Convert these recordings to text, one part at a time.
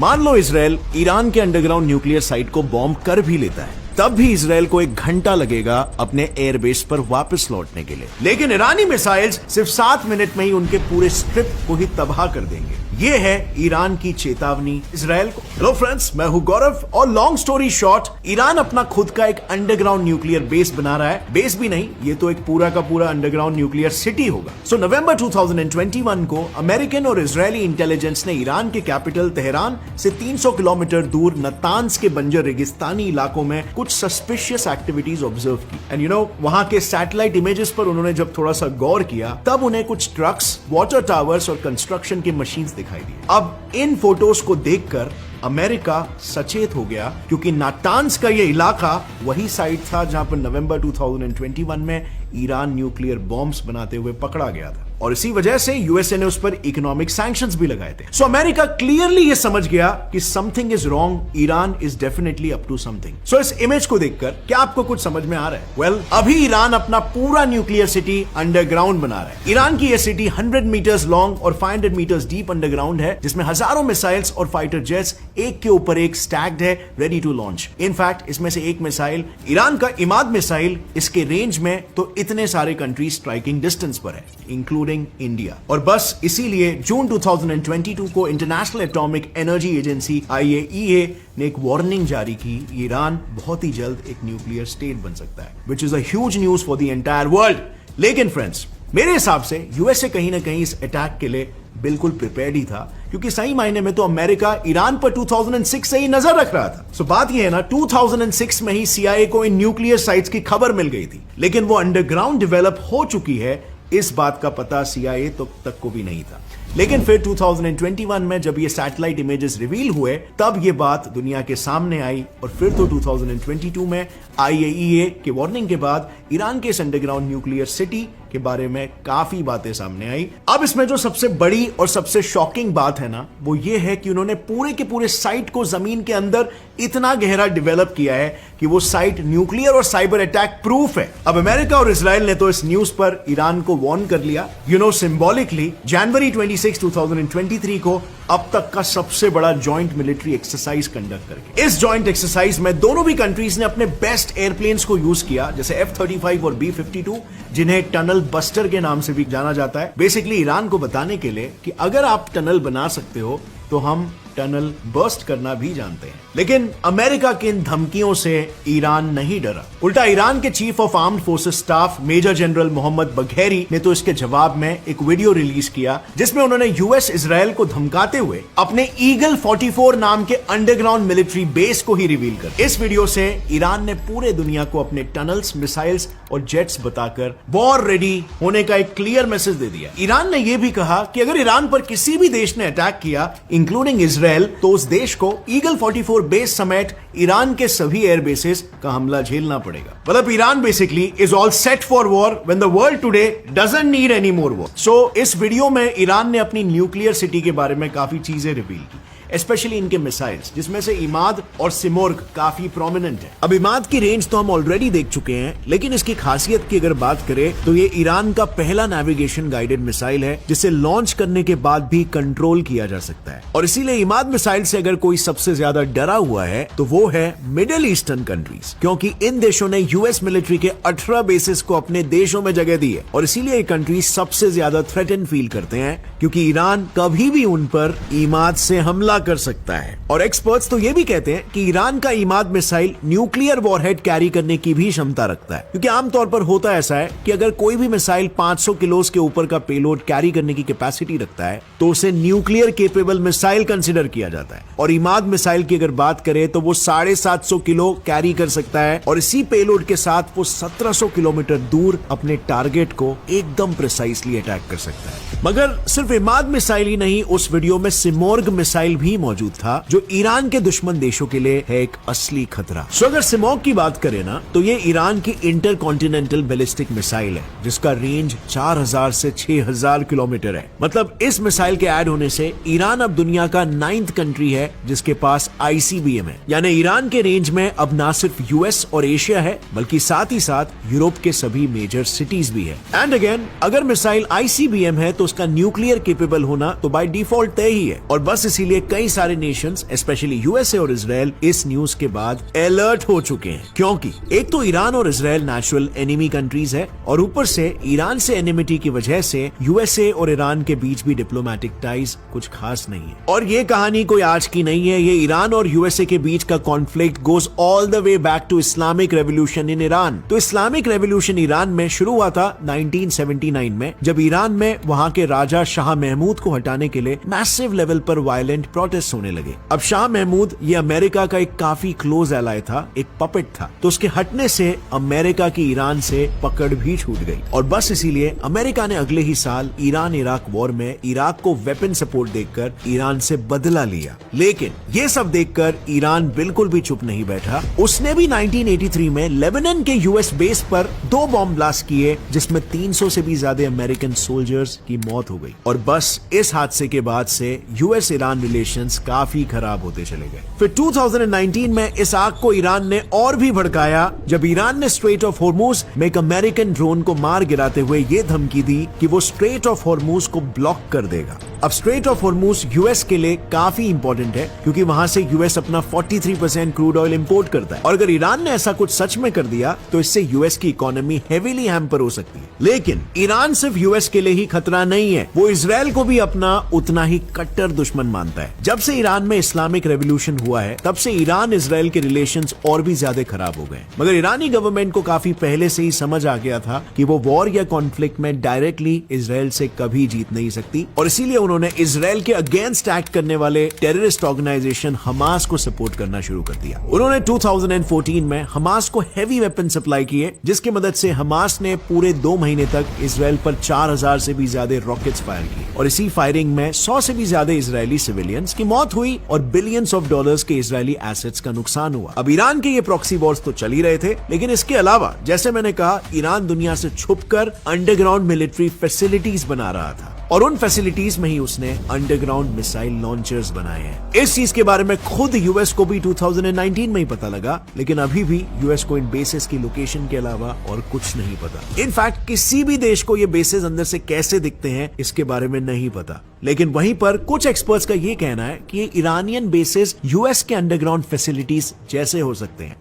मान लो Israel Iran के underground nuclear site को बॉम्ब कर भी लेता है, तब भी इसराइल को 1 घंटा लगेगा अपने एयरबेस पर वापस लौटने के लिए। लेकिन ईरानी मिसाइल्स सिर्फ 7 मिनट में ही उनके पूरे स्ट्रिप को ही तबाह कर देंगे। ये है ईरान की चेतावनी इसराइल को। हेलो फ्रेंड्स, मैं हूं गौरव और लॉन्ग स्टोरी शॉर्ट, ईरान अपना खुद का एक अंडरग्राउंड न्यूक्लियर बेस बना रहा है। बेस भी नहीं, ये तो एक पूरा का पूरा अंडरग्राउंड न्यूक्लियर सिटी होगा। सो नवंबर 2021 को अमेरिकन और इजरायली इंटेलिजेंस ने ईरान के कैपिटल तेहरान से 300 किलोमीटर दूर नतांज के बंजर रेगिस्तानी इलाकों में कुछ सस्पिशियस एक्टिविटीज ऑब्जर्व की। एंड यू नो, वहां के सैटेलाइट इमेजेस पर उन्होंने जब थोड़ा सा गौर किया, तब उन्हें कुछ ट्रक्स, वाटर टावर्स और कंस्ट्रक्शन की मशीन्स दिखाई दी। अब इन फोटोज को देखकर अमेरिका सचेत हो गया, क्योंकि नातांज का ये इलाका वही साइट था जहां पर नवंबर 2021 में ईरान न्यूक्लियर बॉम्ब्स बनाते हुए पकड़ा गया था, और इसी वजह से यूएसए ने उस पर इकोनॉमिक सैंक्शंस भी लगाए थे। सो अमेरिका क्लियरली ये समझ गया कि something is wrong, Iran is definitely up to something. So इस इमेज को देखकर क्या आपको कुछ समझ में आ रहा है? वेल, अभी ईरान अपना पूरा न्यूक्लियर सिटी अंडरग्राउंड बना रहा है। ईरान की यह सिटी 100 मीटर्स लॉन्ग और 500 मीटर्स डीप अंडरग्राउंड है, जिसमें हजारों मिसाइल्स और फाइटर जेट्स एक के ऊपर एक स्टैक्ड है, रेडी टू लॉन्च। इनफैक्ट इसमें से एक मिसाइल, ईरान का इमाद मिसाइल, इसके रेंज में तो इतने सारे कंट्रीज स्ट्राइकिंग डिस्टेंस पर है, इंक्लूडिंग इंडिया। और बस इसीलिए जून 2022 को international atomic energy agency IAEA ने एक वार्निंग जारी की, ईरान बहुत ही जल्द एक न्यूक्लियर स्टेट बन सकता है, which is a huge news for the entire world. लेकिन फ्रेंड्स, मेरे हिसाब से यूएसए कहीं ना कहीं इस अटैक के लिए बिल्कुल प्रिपेयर्ड ही था, क्योंकि सही मायने में तो अमेरिका ईरान पर 2006 से ही नजर रख रहा था। सो बात यह है ना, 2006 में ही CIA को इन न्यूक्लियर साइट्स की खबर मिल गई थी, लेकिन वो अंडरग्राउंड डेवलप हो चुकी है, इस बात का पता CIA तक को भी नहीं था। लेकिन फिर 2021 में जब ये सैटेलाइट इमेजेस रिवील हुए, तब ये बात दुनिया के सामने आई, और फिर तो 2022 में IAEA के वार्निंग के बाद ईरान के इस अंडरग्राउंड न्यूक्लियर सिटी के बारे में काफी बातें सामने आई। अब इसमें जो सबसे बड़ी और सबसे शॉकिंग बात है ना, वो ये है कि उन्होंने पूरे के पूरे साइट को जमीन के अंदर इतना गहरा डेवलप किया है कि वो साइट न्यूक्लियर और साइबर अटैक प्रूफ है। अब अमेरिका और इजराइल ने तो इस न्यूज पर ईरान को वार्न कर लिया। यू नो, सिंबॉलिकली जनवरी 26, 2023 को अब तक का सबसे बड़ा जॉइंट मिलिट्री एक्सरसाइज कंडक्ट करके, इस जॉइंट एक्सरसाइज में दोनों भी कंट्रीज ने अपने बेस्ट एयरप्लेन्स को यूज किया, जैसे F-35 और B-52, जिन्हें टनल बस्टर के नाम से भी जाना जाता है। बेसिकली ईरान को बताने के लिए कि अगर आप टनल बना सकते हो तो हम टनल बर्स्ट करना भी जानते हैं। लेकिन अमेरिका की इन धमकियों से ईरान नहीं डरा। उल्टा ईरान के chief of armed forces staff major general Mohammad Bagheri ने तो इसके जवाब में एक वीडियो रिलीज किया, जिसमें उन्होंने यूएस इजराइल को धमकाते हुए अपने ईगल 44 नाम के अंडरग्राउंड मिलिट्री बेस को ही रिवील कर। इस वीडियो से ईरान ने पूरे दुनिया को अपने टनल्स, मिसाइल्स और जेट्स बताकर वॉर रेडी होने का एक क्लियर मैसेज दे दिया। ईरान ने यह भी कहा कि अगर ईरान पर किसी भी देश ने अटैक किया, इंक्लूडिंग इजराइल, तो उस देश को ईगल 44 बेस समेत ईरान के सभी एयर बेसेस का हमला झेलना पड़ेगा। मतलब Iran basically is all set for war when the world today doesn't need any more war. So इस वीडियो में ईरान ने अपनी न्यूक्लियर सिटी के बारे में काफी चीजें रिवील की, स्पेशली इनके मिसाइल्स, जिसमें से इमाद और सिमोर्ग काफी प्रोमिनेंट है। अब इमाद की रेंज तो हम ऑलरेडी देख चुके हैं, लेकिन इसकी खासियत की अगर बात करें तो ये ईरान का पहला नेविगेशन गाइडेड मिसाइल है, जिसे लॉन्च करने के बाद भी कंट्रोल किया जा सकता है। और इसीलिए इमाद मिसाइल से अगर कोई सबसे ज्यादा डरा हुआ है तो वो है मिडिल ईस्टर्न कंट्रीज, क्योंकि इन देशों ने यूएस मिलिट्री के 18 बेसिस को अपने देशों में जगह दी है, और इसीलिए ये कंट्रीज सबसे ज्यादा थ्रेटन फील करते हैं, क्योंकि ईरान कभी भी उन पर इमाद से हमला कर सकता है। और एक्सपर्ट्स तो ये भी कहते हैं कि ईरान का Imad missile nuclear warhead carry करने की भी क्षमता रखता है, क्योंकि आमतौर पर होता ऐसा है कि अगर कोई भी मिसाइल 500 किलो के ऊपर का पेलोड कैरी करने की कैपेसिटी रखता है तो उसे न्यूक्लियर केपेबल मिसाइल कंसिडर किया जाता है। और इमाद मिसाइल की अगर बात करें तो वो 750 किलो कैरी कर सकता है, और इसी पेलोड के साथ वो 1700 किलोमीटर दूर अपने टारगेट को एकदम प्रिसाइसली अटैक कर सकता है। मगर सिर्फ इमाद मिसाइल ही नहीं, उस वीडियो में सिमोर्ग मिसाइल भी मौजूद था, जो ईरान के दुश्मन देशों के लिए है एक असली खतरा। सो अगर सिमोर्ग की बात करें ना, तो ये ईरान की इंटरकॉन्टिनेंटल बैलिस्टिक मिसाइल है, जिसका रेंज 4000 से 6000 किलोमीटर है। मतलब इस मिसाइल के ऐड होने से ईरान अब दुनिया का 9th कंट्री है जिसके पास ICBM है। यानी ईरान के रेंज में अब ना सिर्फ यूएस और एशिया है, बल्कि साथ ही साथ यूरोप के सभी मेजर सिटीज भी है। एंड अगेन, अगर मिसाइल ICBM है तो उसका न्यूक्लियर केपेबल होना तो बाय डिफॉल्ट तय ही है, और बस इसीलिए कई सारे नेशंस स्पेशली यूएसए और इजराइल इस न्यूज के बाद अलर्ट हो चुके हैं, क्योंकि एक तो ईरान और इजराइल नेचुरल एनिमी कंट्रीज है और ऊपर से ईरान से एनिमिटी की वजह से यूएसए और ईरान के बीच भी डिप्लोमेटिक टाइज कुछ खास नहीं है। और ये कहानी कोई आज की नहीं है, ये ईरान और यूएसए के बीच का conflict goes all the way back to Islamic revolution in Iran. तो इस्लामिक रेवोल्यूशन ईरान में शुरू हुआ था 1979 में, जब ईरान में वहां के राजा शाह महमूद को हटाने के लिए मैसिव लेवल पर वायलेंट प्रोटेस्ट होने लगे। अब शाह महमूद ये अमेरिका का एक काफी क्लोज एलाय था, एक पपेट था, तो उसके हटने से अमेरिका की ईरान से पकड़ भी छूट गई और बस इसीलिए अमेरिका ने अगले ही साल ईरान इराक वॉर में इराक को वेपन सपोर्ट देकर ईरान से बदला लिया। लेकिन ये सब देखकर ईरान बिल्कुल भी चुप नहीं बैठा। उसने भी 1983 में लेबनान के यूएस बेस पर 2 बॉम्ब ब्लास्ट किए, जिसमें 300 से भी ज्यादा अमेरिकन सोल्जर्स की मौत हो गई। और बस इस हादसे के बाद से यूएस ईरान रिलेशंस काफी खराब होते चले गए। फिर 2019 में इस आग को ईरान ने और भी भड़काया, जब ईरान ने स्ट्रेट ऑफ हॉर्मुज में एक अमेरिकन ड्रोन को मार गिराते हुए ये धमकी दी कि वो स्ट्रेट ऑफ हॉर्मुज को ब्लॉक कर देगा। अब स्ट्रेट ऑफ हॉर्मुज यूएस के लिए काफी इंपॉर्टेंट है, क्योंकि वहां से यूएस अपना 43% क्रूड ऑयल इंपोर्ट करता है और अगर ईरान ने ऐसा कुछ सच में कर दिया तो इससे यूएस की इकोनॉमी हेवीली हैम्पर हो सकती है। लेकिन ईरान सिर्फ यूएस के लिए ही खतरा नहीं है, वो इजराइल को भी अपना उतना ही कट्टर दुश्मन मानता है। जब से ईरान में इस्लामिक रेवोल्यूशन हुआ है, तब से ईरान इजराइल के रिलेशंस और भी ज्यादा खराब हो गए। मगर ईरानी गवर्नमेंट को काफी पहले से ही समझ आ गया था कि वो वॉर या कॉन्फ्लिक्ट में डायरेक्टली इजराइल से कभी जीत नहीं सकती और इसीलिए उन्होंने इजराइल के अगेंस्ट एक्ट करने वाले टेररिस्ट ऑर्गेनाइजेशन हमास को सपोर्ट करना शुरू कर दिया। उन्होंने 2014 में हमास को हेवी वेपन सप्लाई किए, जिसकी मदद से हमास ने पूरे 2 महीने तक इजराइल पर 4000 से भी ज्यादा रॉकेट्स फायर किए और इसी फायरिंग में 100 से भी ज्यादा इजरायली सिविलियंस की मौत हुई और बिलियंस ऑफ डॉलर्स के इजरायली एसेट्स का नुकसान हुआ। अब ईरान के ये प्रॉक्सी वॉर्स तो चल ही रहे थे, लेकिन इसके अलावा जैसे मैंने कहा, ईरान दुनिया से छुपकर अंडरग्राउंड मिलिट्री फैसिलिटीज बना रहा था और उन फैसिलिटीज में ही उसने अंडरग्राउंड मिसाइल लॉन्चर्स बनाए हैं। इस चीज के बारे में खुद यूएस को भी 2019 में ही पता लगा, लेकिन अभी भी यूएस को इन बेसेस की लोकेशन के अलावा और कुछ नहीं पता। इनफैक्ट किसी भी देश को ये बेसेस अंदर से कैसे दिखते हैं इसके बारे में नहीं पता। लेकिन वहीं पर कुछ एक्सपर्ट्स का ये कहना है कि ये ईरानियन बेसेस यूएस के अंडरग्राउंड फैसिलिटीज जैसे हो सकते हैं।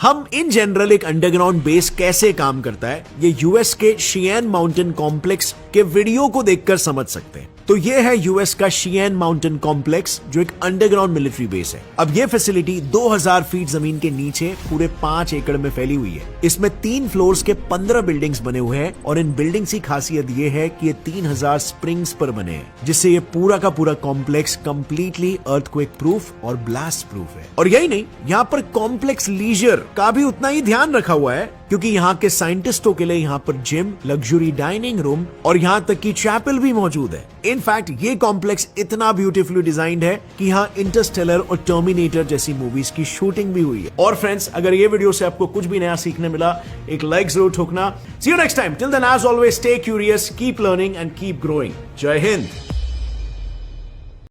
हम इन जनरल एक अंडरग्राउंड बेस कैसे काम करता है, ये यूएस के शियन माउंटेन कॉम्प्लेक्स के वीडियो को देखकर समझ सकते हैं। तो ये है यूएस का शियन माउंटेन कॉम्प्लेक्स, जो एक अंडरग्राउंड मिलिट्री बेस है। अब ये फैसिलिटी 2000 फीट जमीन के नीचे पूरे 5 एकड़ में फैली हुई है। इसमें 3 फ्लोर्स के 15 बिल्डिंग्स बने हुए हैं और इन बिल्डिंग्स की खासियत ये है कि ये 3000 स्प्रिंग्स पर बने हैं, जिससे ये पूरा का पूरा कॉम्प्लेक्स कंप्लीटली अर्थक्वेक प्रूफ और ब्लास्ट प्रूफ है। और यही नहीं, यहाँ पर कॉम्प्लेक्स लीजर का भी उतना ही ध्यान रखा हुआ है, क्योंकि यहाँ के साइंटिस्टों के लिए यहाँ पर जिम, लग्जरी डाइनिंग रूम और यहाँ तक की चैपल भी मौजूद है। इनफैक्ट ये कॉम्प्लेक्स इतना ब्यूटीफुली डिजाइंड है कि यहाँ इंटरस्टेलर और टर्मिनेटर जैसी मूवीज की शूटिंग भी हुई है। और फ्रेंड्स, अगर ये वीडियो से आपको कुछ भी नया सीखने मिला, एक लाइक जरूर ठोकना। See you next time. Till then, as always, stay curious, keep learning and keep growing. जय हिंद।